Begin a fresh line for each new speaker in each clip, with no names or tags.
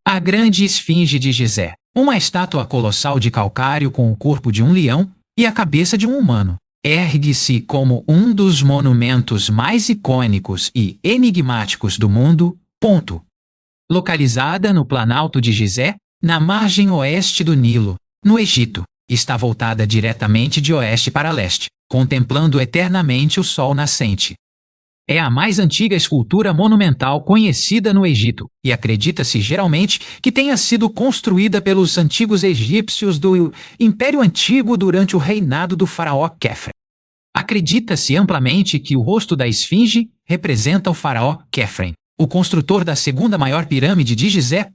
A Grande Esfinge de Gizé, uma estátua colossal de calcário com o corpo de um leão e a cabeça de um humano, ergue-se como um dos monumentos mais icônicos e enigmáticos do mundo. Localizada no Planalto de Gizé, na margem oeste do Nilo, no Egito, está voltada diretamente de oeste para leste, contemplando eternamente o sol nascente. É a mais antiga escultura monumental conhecida no Egito e acredita-se geralmente que tenha sido construída pelos antigos egípcios do Império Antigo durante o reinado do faraó Khefre. Acredita-se amplamente que o rosto da esfinge representa o faraó Khefren, o construtor da segunda maior pirâmide de Gizé.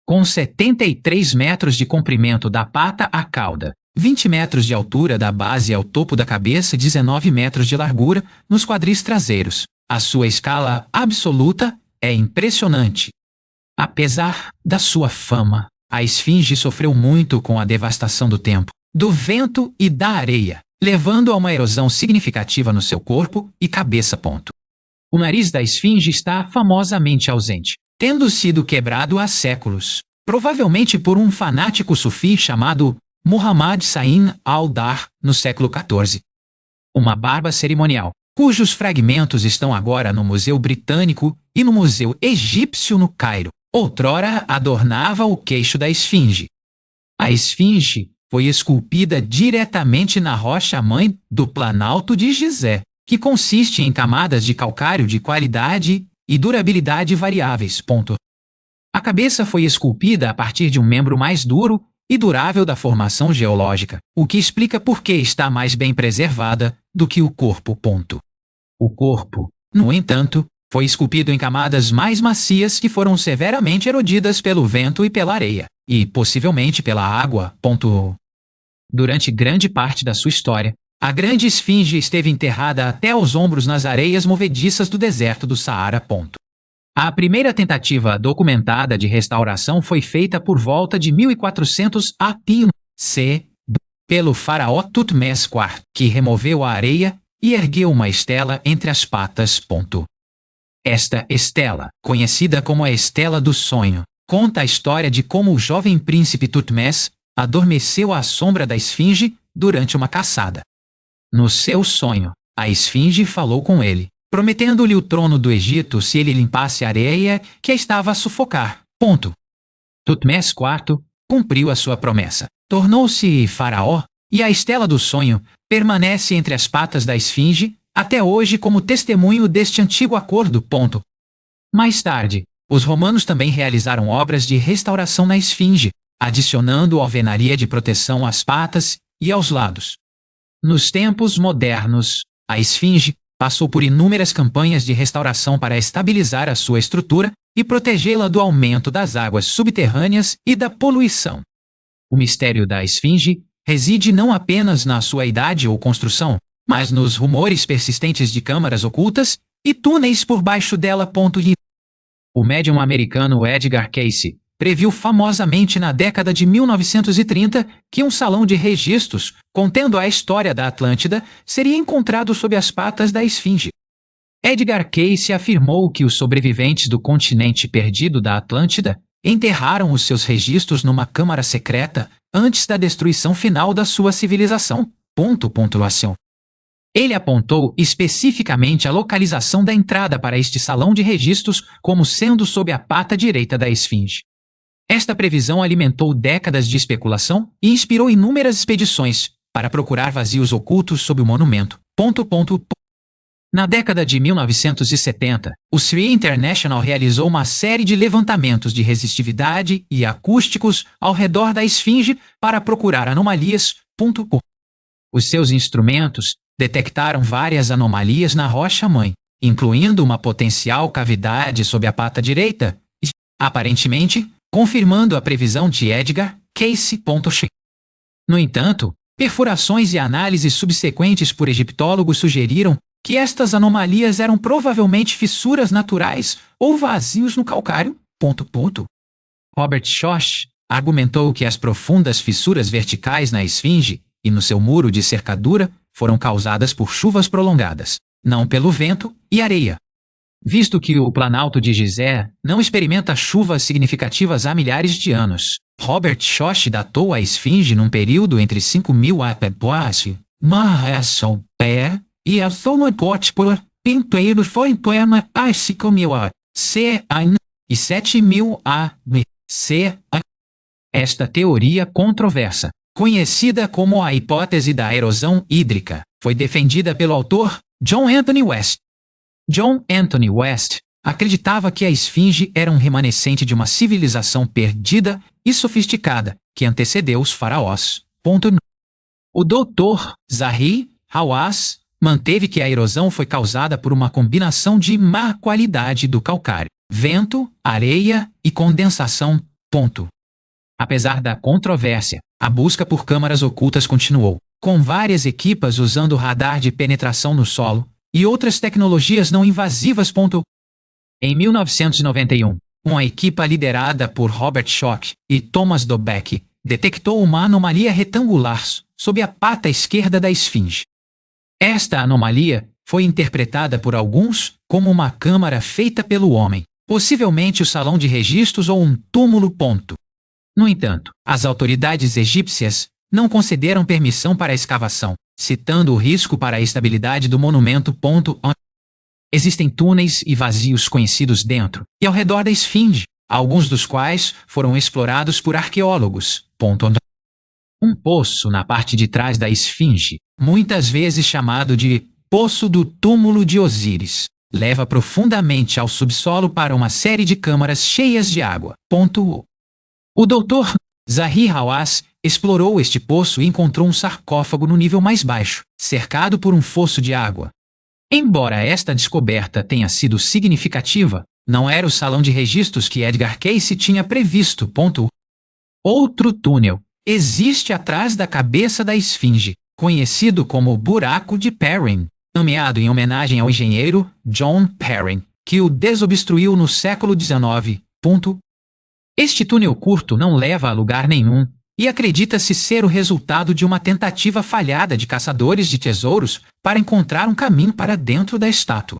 Com 73 metros de comprimento da pata à cauda, 20 metros de altura da base ao topo da cabeça e 19 metros de largura nos quadris traseiros. A sua escala absoluta é impressionante. Apesar da sua fama, a esfinge sofreu muito com a devastação do tempo, do vento e da areia, levando a uma erosão significativa no seu corpo e cabeça. O nariz da esfinge está famosamente ausente, tendo sido quebrado há séculos, provavelmente por um fanático sufi chamado Muhammad Sain al-Dar, no século XIV. Uma barba cerimonial, cujos fragmentos estão agora no Museu Britânico e no Museu Egípcio no Cairo, outrora adornava o queixo da esfinge. A esfinge foi esculpida diretamente na rocha-mãe do Planalto de Gizé, que consiste em camadas de calcário de qualidade e durabilidade variáveis. A cabeça foi esculpida a partir de um membro mais duro e durável da formação geológica, o que explica por que está mais bem preservada do que o corpo. O corpo, no entanto, foi esculpido em camadas mais macias que foram severamente erodidas pelo vento e pela areia, e possivelmente pela água. Durante grande parte da sua história, a Grande Esfinge esteve enterrada até aos ombros nas areias movediças do deserto do Saara. A primeira tentativa documentada de restauração foi feita por volta de 1400 a.C. pelo faraó Tutmés IV, que removeu a areia e ergueu uma estela entre as patas. Esta estela, conhecida como a Estela do Sonho, conta a história de como o jovem príncipe Tutmés adormeceu à sombra da esfinge durante uma caçada. No seu sonho, a esfinge falou com ele, prometendo-lhe o trono do Egito se ele limpasse a areia que a estava a sufocar. Tutmés IV cumpriu a sua promessa, tornou-se faraó, e a Estela do Sonho permanece entre as patas da esfinge até hoje como testemunho deste antigo acordo. Mais tarde, os romanos também realizaram obras de restauração na esfinge, adicionando alvenaria de proteção às patas e aos lados. Nos tempos modernos, a esfinge passou por inúmeras campanhas de restauração para estabilizar a sua estrutura e protegê-la do aumento das águas subterrâneas e da poluição. O mistério da esfinge reside não apenas na sua idade ou construção, mas nos rumores persistentes de câmaras ocultas e túneis por baixo dela. O médium americano Edgar Cayce previu famosamente na década de 1930 que um salão de registros contendo a história da Atlântida seria encontrado sob as patas da esfinge. Edgar Cayce afirmou que os sobreviventes do continente perdido da Atlântida enterraram os seus registros numa câmara secreta antes da destruição final da sua civilização. Ele apontou especificamente a localização da entrada para este salão de registros como sendo sob a pata direita da esfinge. Esta previsão alimentou décadas de especulação e inspirou inúmeras expedições para procurar vazios ocultos sob o monumento. Na década de 1970, o SRI International realizou uma série de levantamentos de resistividade e acústicos ao redor da esfinge para procurar anomalias. Os seus instrumentos detectaram várias anomalias na rocha-mãe, incluindo uma potencial cavidade sob a pata direita e, aparentemente, confirmando a previsão de Edgar Cayce. No entanto, perfurações e análises subsequentes por egiptólogos sugeriram que estas anomalias eram provavelmente fissuras naturais ou vazios no calcário. Robert Schoch argumentou que as profundas fissuras verticais na esfinge e no seu muro de cercadura foram causadas por chuvas prolongadas, não pelo vento e areia. Visto que o Planalto de Gizé não experimenta chuvas significativas há milhares de anos, Robert Schoch datou a esfinge num período entre 5.000 após e a zona gótica inteiro foi plena a 5.000 e 7.000 C. Esta teoria controversa, conhecida como a hipótese da erosão hídrica, foi defendida pelo autor John Anthony West. John Anthony West acreditava que a esfinge era um remanescente de uma civilização perdida e sofisticada que antecedeu os faraós. O Dr. Zahi Hawass manteve que a erosão foi causada por uma combinação de má qualidade do calcário, vento, areia e condensação. Apesar da controvérsia, a busca por câmaras ocultas continuou, com várias equipas usando radar de penetração no solo e outras tecnologias não invasivas. Em 1991, uma equipa liderada por Robert Schoch e Thomas Dobek detectou uma anomalia retangular sob a pata esquerda da esfinge. Esta anomalia foi interpretada por alguns como uma câmara feita pelo homem, possivelmente o salão de registros ou um túmulo. No entanto, as autoridades egípcias não concederam permissão para a escavação, citando o risco para a estabilidade do monumento. Existem túneis e vazios conhecidos dentro e ao redor da esfinge, alguns dos quais foram explorados por arqueólogos. Um poço na parte de trás da esfinge, muitas vezes chamado de Poço do Túmulo de Osíris, leva profundamente ao subsolo para uma série de câmaras cheias de água. O Dr. Zahi Hawass explorou este poço e encontrou um sarcófago no nível mais baixo, cercado por um fosso de água. Embora esta descoberta tenha sido significativa, não era o salão de registros que Edgar Cayce tinha previsto. Outro túnel existe atrás da cabeça da esfinge, conhecido como Buraco de Perrin, nomeado em homenagem ao engenheiro John Perrin, que o desobstruiu no século XIX. Este túnel curto não leva a lugar nenhum e acredita-se ser o resultado de uma tentativa falhada de caçadores de tesouros para encontrar um caminho para dentro da estátua.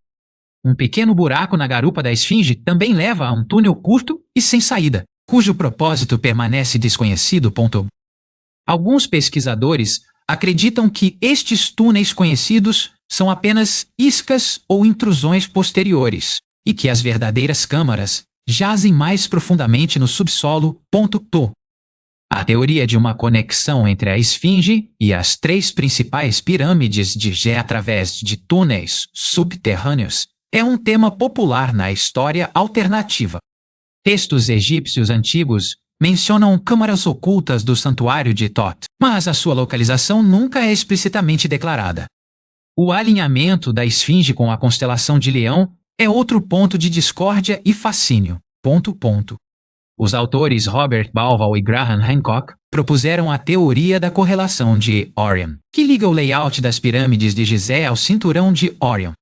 Um pequeno buraco na garupa da esfinge também leva a um túnel curto e sem saída, cujo propósito permanece desconhecido. Alguns pesquisadores acreditam que estes túneis conhecidos são apenas iscas ou intrusões posteriores, e que as verdadeiras câmaras jazem mais profundamente no subsolo. A teoria de uma conexão entre a esfinge e as 3 principais pirâmides de Gizé através de túneis subterrâneos é um tema popular na história alternativa. Textos egípcios antigos mencionam câmaras ocultas do santuário de Thoth, mas a sua localização nunca é explicitamente declarada. O alinhamento da esfinge com a constelação de Leão é outro ponto de discórdia e fascínio. Os autores Robert Bauval e Graham Hancock propuseram a teoria da correlação de Orion, que liga o layout das pirâmides de Gizé ao cinturão de Orion.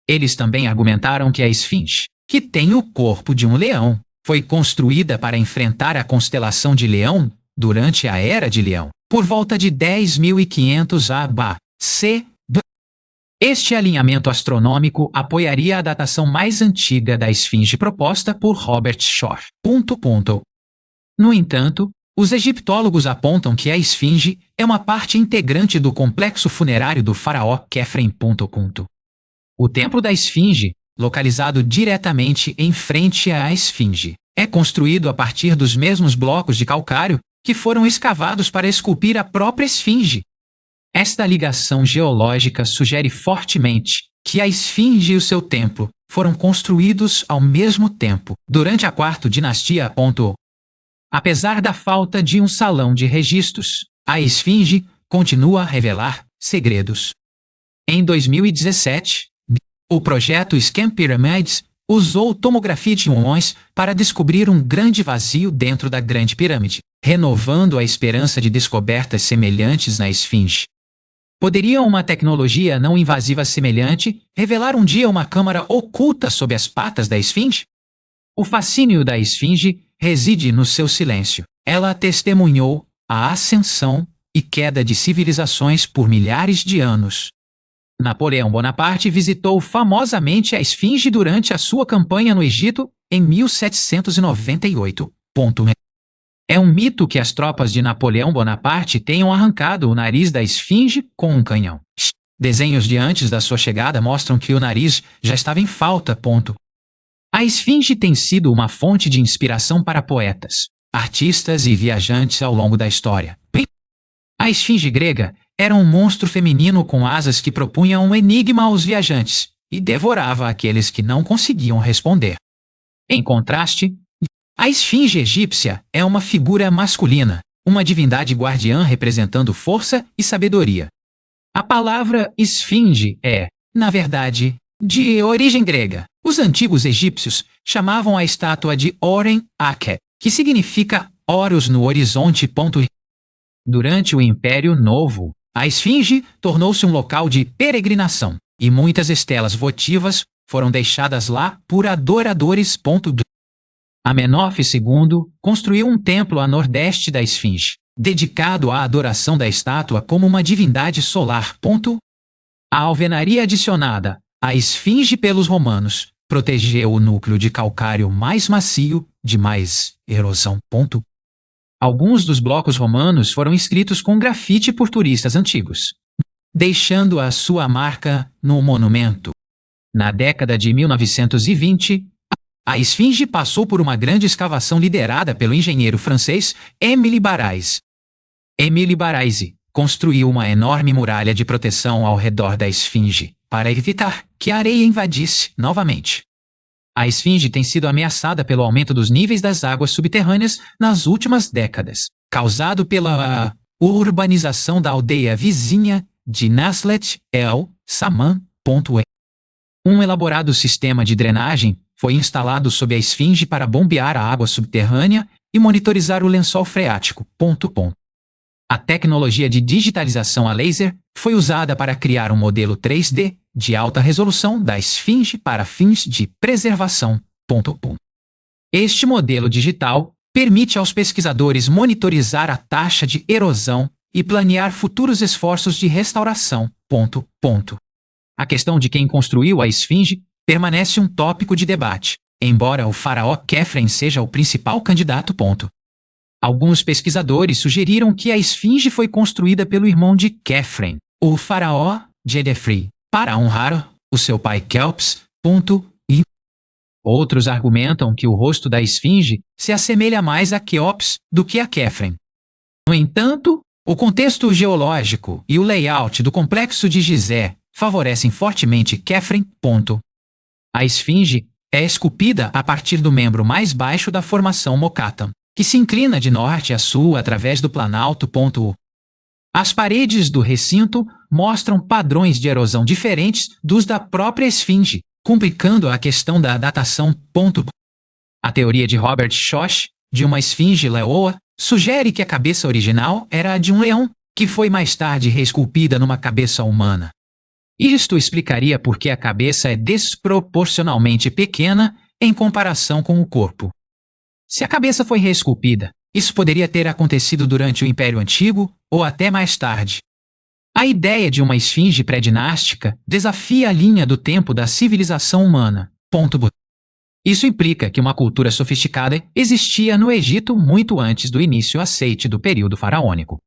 Eles também argumentaram que a esfinge, que tem o corpo de um leão, foi construída para enfrentar a constelação de Leão durante a Era de Leão, por volta de 10.500 a.C. Este alinhamento astronômico apoiaria a datação mais antiga da esfinge proposta por Robert Schoch. No entanto, os egiptólogos apontam que a esfinge é uma parte integrante do complexo funerário do faraó Khefren. O templo da esfinge, localizado diretamente em frente à esfinge, é construído a partir dos mesmos blocos de calcário que foram escavados para esculpir a própria esfinge. Esta ligação geológica sugere fortemente que a esfinge e o seu templo foram construídos ao mesmo tempo, durante a 4ª dinastia. Apesar da falta de um salão de registros, a esfinge continua a revelar segredos. Em 2017, o projeto Scan Pyramids usou tomografia de íons para descobrir um grande vazio dentro da Grande Pirâmide, renovando a esperança de descobertas semelhantes na esfinge. Poderia uma tecnologia não invasiva semelhante revelar um dia uma câmara oculta sob as patas da esfinge? O fascínio da esfinge reside no seu silêncio. Ela testemunhou a ascensão e queda de civilizações por milhares de anos. Napoleão Bonaparte visitou famosamente a Esfinge durante a sua campanha no Egito em 1798. É um mito que as tropas de Napoleão Bonaparte tenham arrancado o nariz da Esfinge com um canhão. Desenhos de antes da sua chegada mostram que o nariz já estava em falta. A Esfinge tem sido uma fonte de inspiração para poetas, artistas e viajantes ao longo da história. A Esfinge grega era um monstro feminino com asas que propunha um enigma aos viajantes e devorava aqueles que não conseguiam responder. Em contraste, a Esfinge egípcia é uma figura masculina, uma divindade guardiã representando força e sabedoria. A palavra esfinge é, na verdade, de origem grega. Os antigos egípcios chamavam a estátua de Oren Ake, que significa Horus no horizonte. Durante o Império Novo, a Esfinge tornou-se um local de peregrinação, e muitas estelas votivas foram deixadas lá por adoradores. Amenófis II construiu um templo a nordeste da Esfinge, dedicado à adoração da estátua como uma divindade solar. A alvenaria adicionada à Esfinge pelos romanos protegeu o núcleo de calcário mais macio de mais erosão. Alguns dos blocos romanos foram inscritos com grafite por turistas antigos, deixando a sua marca no monumento. Na década de 1920, a Esfinge passou por uma grande escavação liderada pelo engenheiro francês Émile Baraise. Émile Baraise construiu uma enorme muralha de proteção ao redor da Esfinge para evitar que a areia invadisse novamente. A Esfinge tem sido ameaçada pelo aumento dos níveis das águas subterrâneas nas últimas décadas, causado pela urbanização da aldeia vizinha de Naslet El Saman. Um elaborado sistema de drenagem foi instalado sob a Esfinge para bombear a água subterrânea e monitorizar o lençol freático. A tecnologia de digitalização a laser foi usada para criar um modelo 3D de alta resolução da Esfinge para fins de preservação. Este modelo digital permite aos pesquisadores monitorizar a taxa de erosão e planear futuros esforços de restauração. A questão de quem construiu a Esfinge permanece um tópico de debate, embora o faraó Khefren seja o principal candidato. Alguns pesquisadores sugeriram que a Esfinge foi construída pelo irmão de Khefren, o faraó Djedefre, para honrar o seu pai Kelps. E outros argumentam que o rosto da Esfinge se assemelha mais a Quéops do que a Khefren. No entanto, o contexto geológico e o layout do complexo de Gizé favorecem fortemente Khefren. A Esfinge é esculpida a partir do membro mais baixo da formação Mokattam, que se inclina de norte a sul através do Planalto. As paredes do recinto mostram padrões de erosão diferentes dos da própria Esfinge, complicando a questão da datação. A teoria de Robert Schoch, de uma Esfinge leoa, sugere que a cabeça original era a de um leão, que foi mais tarde reesculpida numa cabeça humana. Isto explicaria por que a cabeça é desproporcionalmente pequena em comparação com o corpo. Se a cabeça foi reesculpida, isso poderia ter acontecido durante o Império Antigo ou até mais tarde. A ideia de uma esfinge pré-dinástica desafia a linha do tempo da civilização humana. Isso implica que uma cultura sofisticada existia no Egito muito antes do início aceite do período faraônico.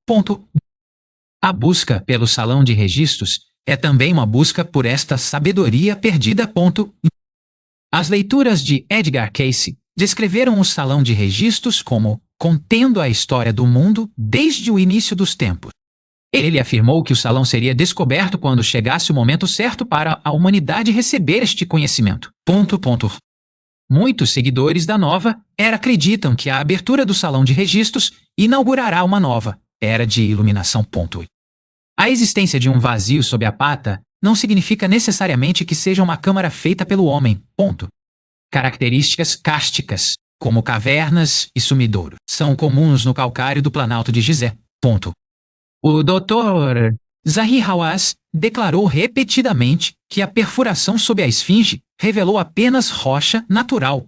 A busca pelo salão de registros é também uma busca por esta sabedoria perdida. As leituras de Edgar Cayce descreveram o salão de registros como contendo a história do mundo desde o início dos tempos. Ele afirmou que o salão seria descoberto quando chegasse o momento certo para a humanidade receber este conhecimento. Muitos seguidores da nova era acreditam que a abertura do salão de registros inaugurará uma nova era de iluminação. A existência de um vazio sob a pata não significa necessariamente que seja uma câmara feita pelo homem. Características cársticas, como cavernas e sumidouro, são comuns no calcário do Planalto de Gizé. O Dr. Zahi Hawass declarou repetidamente que a perfuração sob a esfinge revelou apenas rocha natural.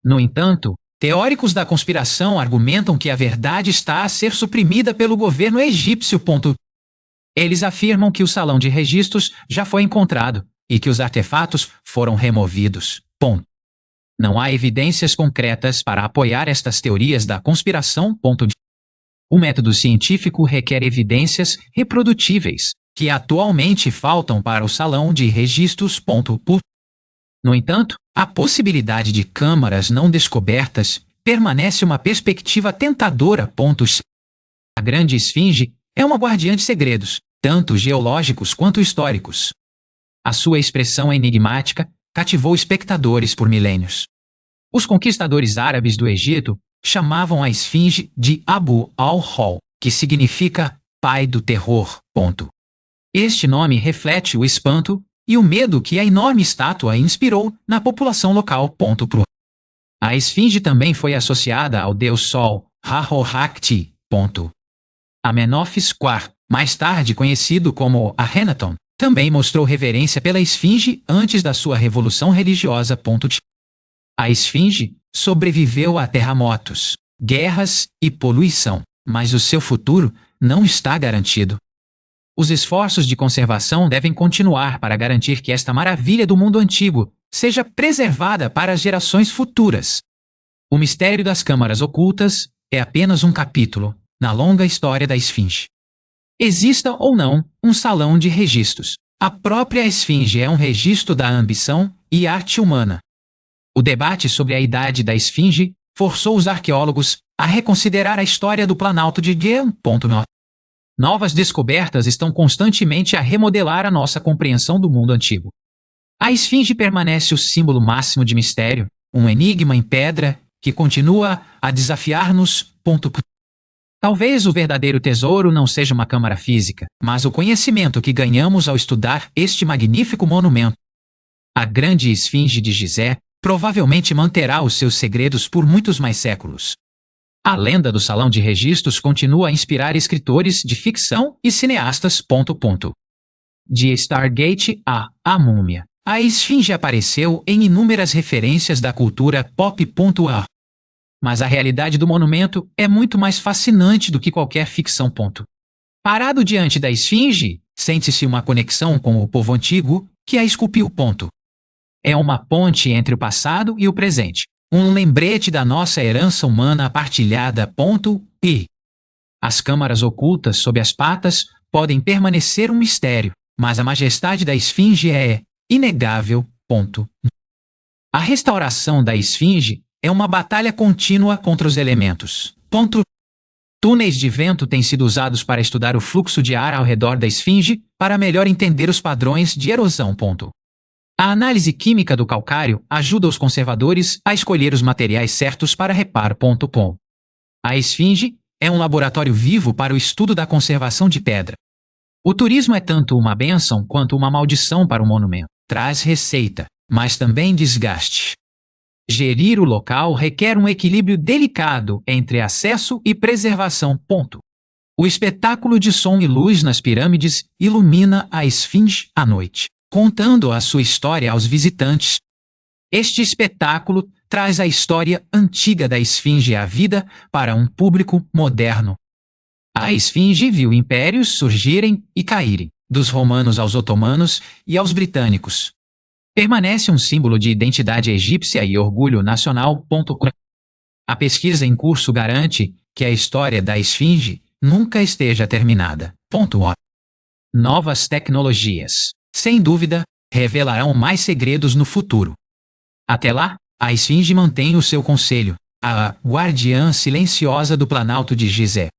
No entanto, teóricos da conspiração argumentam que a verdade está a ser suprimida pelo governo egípcio. Eles afirmam que o salão de registros já foi encontrado e que os artefatos foram removidos. Ponto. Não há evidências concretas para apoiar estas teorias da conspiração. O método científico requer evidências reprodutíveis, que atualmente faltam para o salão de registros. No entanto, a possibilidade de câmaras não descobertas permanece uma perspectiva tentadora. A Grande Esfinge é uma guardiã de segredos, tanto geológicos quanto históricos. A sua expressão enigmática cativou espectadores por milênios. Os conquistadores árabes do Egito chamavam a esfinge de Abu al-Hol, que significa pai do terror. Este nome reflete o espanto e o medo que a enorme estátua inspirou na população local. A esfinge também foi associada ao deus Sol, Ra-Horakhti. Amenófis IV, mais tarde conhecido como Akhenaton, também mostrou reverência pela esfinge antes da sua revolução religiosa. A esfinge sobreviveu a terremotos, guerras e poluição, mas o seu futuro não está garantido. Os esforços de conservação devem continuar para garantir que esta maravilha do mundo antigo seja preservada para as gerações futuras. O mistério das câmaras ocultas é apenas um capítulo na longa história da esfinge. Exista ou não um salão de registros, a própria esfinge é um registro da ambição e arte humana. O debate sobre a idade da esfinge forçou os arqueólogos a reconsiderar a história do Planalto de Gizeh. Novas descobertas estão constantemente a remodelar a nossa compreensão do mundo antigo. A esfinge permanece o símbolo máximo de mistério, um enigma em pedra que continua a desafiar-nos. Talvez o verdadeiro tesouro não seja uma câmara física, mas o conhecimento que ganhamos ao estudar este magnífico monumento. A Grande Esfinge de Gizé provavelmente manterá os seus segredos por muitos mais séculos. A lenda do Salão de Registros continua a inspirar escritores de ficção e cineastas. De Stargate a Múmia, a esfinge apareceu em inúmeras referências da cultura pop. Mas a realidade do monumento é muito mais fascinante do que qualquer ficção. Parado diante da esfinge, sente-se uma conexão com o povo antigo que a esculpiu. É uma ponte entre o passado e o presente, um lembrete da nossa herança humana partilhada. E as câmaras ocultas sob as patas podem permanecer um mistério, mas a majestade da esfinge é inegável. A restauração da esfinge é uma batalha contínua contra os elementos. Túneis de vento têm sido usados para estudar o fluxo de ar ao redor da esfinge para melhor entender os padrões de erosão. A análise química do calcário ajuda os conservadores a escolher os materiais certos para reparo. A esfinge é um laboratório vivo para o estudo da conservação de pedra. O turismo é tanto uma bênção quanto uma maldição para o monumento. Traz receita, mas também desgaste. Gerir o local requer um equilíbrio delicado entre acesso e preservação. O espetáculo de som e luz nas pirâmides ilumina a esfinge à noite, contando a sua história aos visitantes. Este espetáculo traz a história antiga da esfinge à vida para um público moderno. A esfinge viu impérios surgirem e caírem, dos romanos aos otomanos e aos britânicos. Permanece um símbolo de identidade egípcia e orgulho nacional. A pesquisa em curso garante que a história da esfinge nunca esteja terminada. Novas tecnologias, sem dúvida, revelarão mais segredos no futuro. Até lá, a esfinge mantém o seu conselho, a guardiã silenciosa do Planalto de Gizé.